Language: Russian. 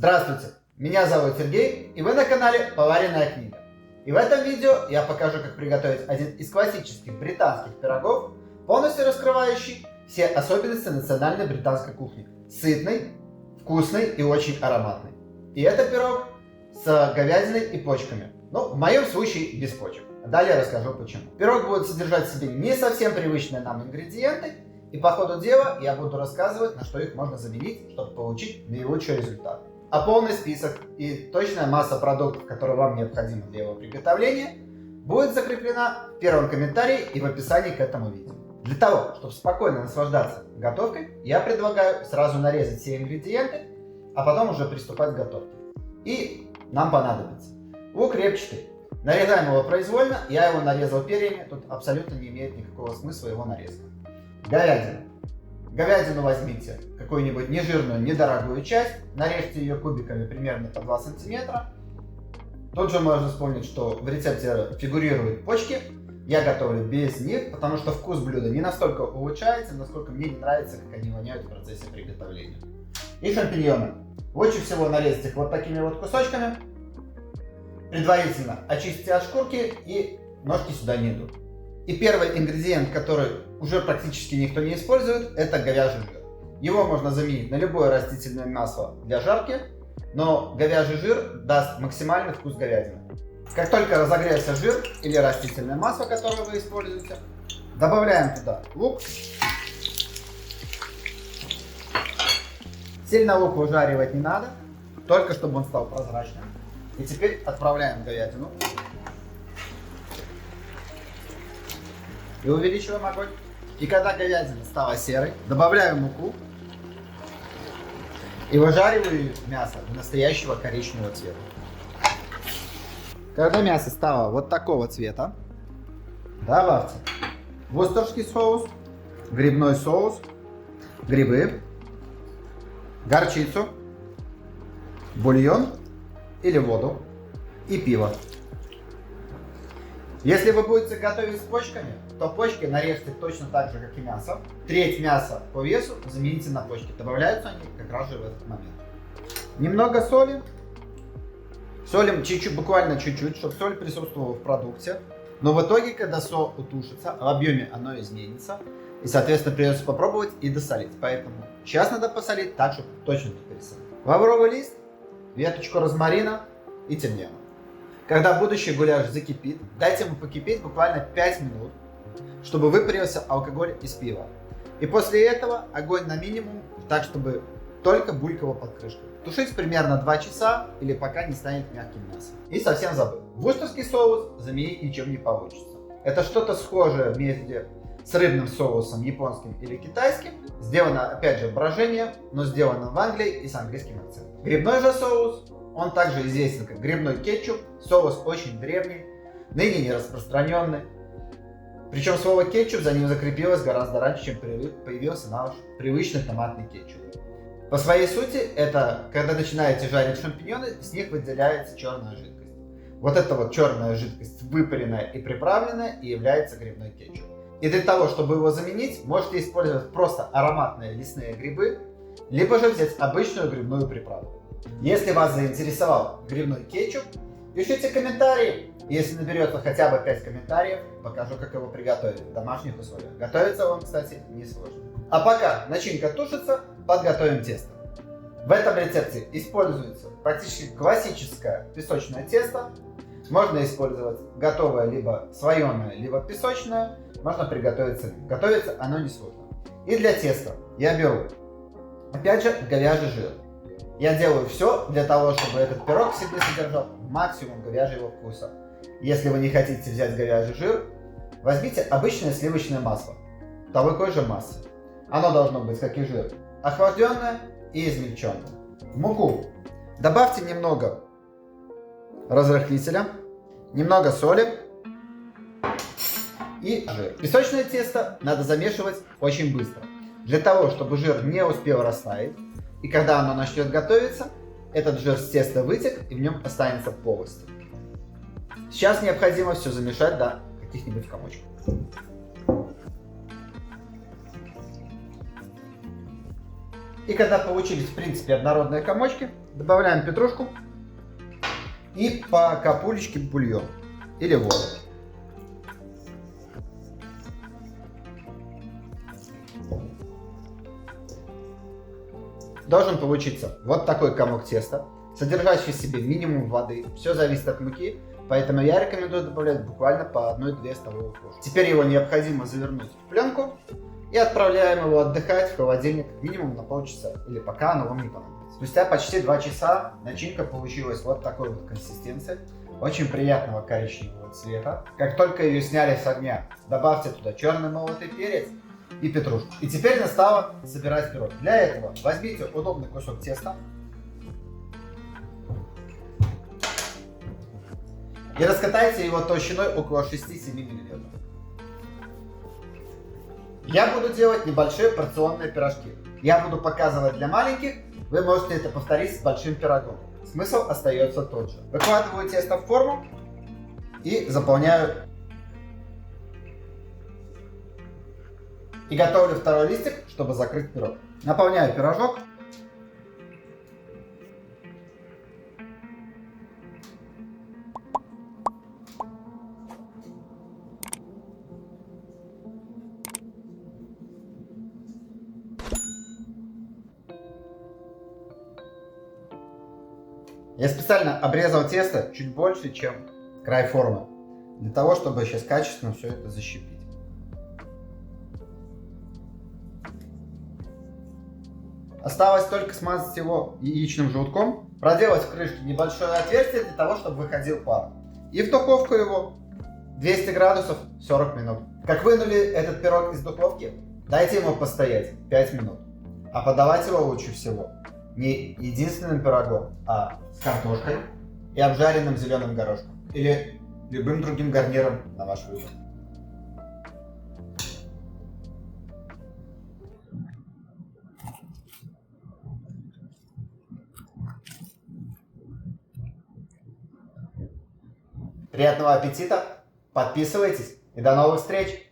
Здравствуйте, меня зовут Сергей, и вы на канале Поваренная книга. И в этом видео я покажу, как приготовить один из классических британских пирогов, полностью раскрывающий все особенности национальной британской кухни. Сытный, вкусный и очень ароматный. И это пирог с говядиной и почками. Ну, в моем случае без почек. Далее расскажу почему. Пирог будет содержать в себе не совсем привычные нам ингредиенты, и по ходу дела я буду рассказывать, на что их можно заменить, чтобы получить наилучший результат. А полный список и точная масса продуктов, которые вам необходимы для его приготовления, будет закреплена в первом комментарии и в описании к этому видео. Для того, чтобы спокойно наслаждаться готовкой, я предлагаю сразу нарезать все ингредиенты, а потом уже приступать к готовке. И нам понадобится лук репчатый. Нарезаем его произвольно, я его нарезал перьями, тут абсолютно не имеет никакого смысла его нарезка. Говядина. Говядину возьмите какую-нибудь нежирную, недорогую часть, нарежьте ее кубиками примерно по 2 см. Тут же можно вспомнить, что в рецепте фигурируют почки. Я готовлю без них, потому что вкус блюда не настолько улучшается, насколько мне не нравится, как они воняют в процессе приготовления. И шампиньоны. Лучше всего нарезать их вот такими вот кусочками. Предварительно очистите от шкурки, и ножки сюда не идут. И первый ингредиент, который уже практически никто не использует, это говяжий жир. Его можно заменить на любое растительное масло для жарки, но говяжий жир даст максимальный вкус говядины. Как только разогрелся жир или растительное масло, которое вы используете, добавляем туда лук. Сильно лук выжаривать не надо, только чтобы он стал прозрачным. И теперь отправляем говядину. И увеличиваем огонь. И когда говядина стала серой, добавляем муку и выжариваю мясо до настоящего коричневого цвета. Когда мясо стало вот такого цвета, добавьте ворцестерский соус, грибной соус, грибы, горчицу, бульон или воду и пиво. Если вы будете готовить с почками, то почки нарежьте точно так же, как и мясо. Треть мяса по весу замените на почки. Добавляются они как раз же в этот момент. Немного соли. Солим чуть-чуть, буквально чуть-чуть, чтобы соль присутствовала в продукте. Но в итоге, когда соль утушится, в объеме оно изменится. И, соответственно, придется попробовать и досолить. Поэтому сейчас надо посолить так, чтобы точно не пересолить. Лавровый лист, веточку розмарина и тимьяна. Когда будущий гуляш закипит, дайте ему покипеть буквально 5 минут, чтобы выпарился алкоголь из пива. И после этого огонь на минимум, так чтобы только булькало под крышкой. Тушить примерно 2 часа или пока не станет мягким мясом. И совсем забыл. Ворцестерский соус заменить ничем не получится. Это что-то схожее вместе с рыбным соусом японским или китайским. Сделано опять же брожение, но сделано в Англии и с английским акцентом. Грибной же соус. Он также известен как грибной кетчуп, соус очень древний, ныне не распространенный. Причем слово кетчуп за ним закрепилось гораздо раньше, чем появился наш привычный томатный кетчуп. По своей сути, это когда начинаете жарить шампиньоны, с них выделяется черная жидкость. Вот эта вот черная жидкость, выпаренная и приправленная, и является грибной кетчуп. И для того, чтобы его заменить, можете использовать просто ароматные лесные грибы, либо же взять обычную грибную приправу. Если вас заинтересовал грибной кетчуп, пишите комментарии. Если наберется хотя бы 5 комментариев, покажу, как его приготовить в домашних условиях. Готовится он, кстати, несложно. А пока начинка тушится, подготовим тесто. В этом рецепте используется практически классическое песочное тесто. Можно использовать готовое либо слоеное, либо песочное. Можно приготовить самим. Готовится оно несложно. И для теста я беру, опять же, говяжий жир. Я делаю все для того, чтобы этот пирог в себе содержал максимум говяжьего вкуса. Если вы не хотите взять говяжий жир, возьмите обычное сливочное масло такой же массы. Оно должно быть, как и жир, охлажденное и измельченное. В муку добавьте немного разрыхлителя, немного соли и жир. Песочное тесто надо замешивать очень быстро, для того, чтобы жир не успел растаять. И когда оно начнет готовиться, этот жир с теста вытек и в нем останется полость. Сейчас необходимо все замешать до каких-нибудь комочков. И когда получились, в принципе, однородные комочки, Добавляем петрушку и по капулечке бульон или воду. Должен получиться вот такой комок теста, содержащий в себе минимум воды. Все зависит от муки, поэтому я рекомендую добавлять буквально по 1-2 столовых ложки. Теперь его необходимо завернуть в пленку и отправляем его отдыхать в холодильник минимум на полчаса, или пока оно вам не понадобится. Спустя почти 2 часа начинка получилась вот такой вот консистенции, очень приятного коричневого цвета. Как только ее сняли с огня, добавьте туда черный молотый перец и петрушку. И теперь настало собирать пирог. Для этого возьмите удобный кусок теста и раскатайте его толщиной около 6-7 мм. Я буду делать небольшие порционные пирожки. Я буду показывать для маленьких, вы можете это повторить с большим пирогом. Смысл остается тот же. Выкладываю тесто в форму и заполняю. И готовлю второй листик, чтобы закрыть пирог. Наполняю пирожок. Я специально обрезал тесто чуть больше, чем край формы, для того, чтобы сейчас качественно все это защипить. Осталось только смазать его яичным желтком, проделать в крышке небольшое отверстие для того, чтобы выходил пар. И в духовку его 200 градусов 40 минут. Как вынули этот пирог из духовки, дайте ему постоять 5 минут. А подавать его лучше всего не единственным пирогом, а с картошкой и обжаренным зеленым горошком. Или любым другим гарниром на ваш выбор. Приятного аппетита, подписывайтесь и до новых встреч!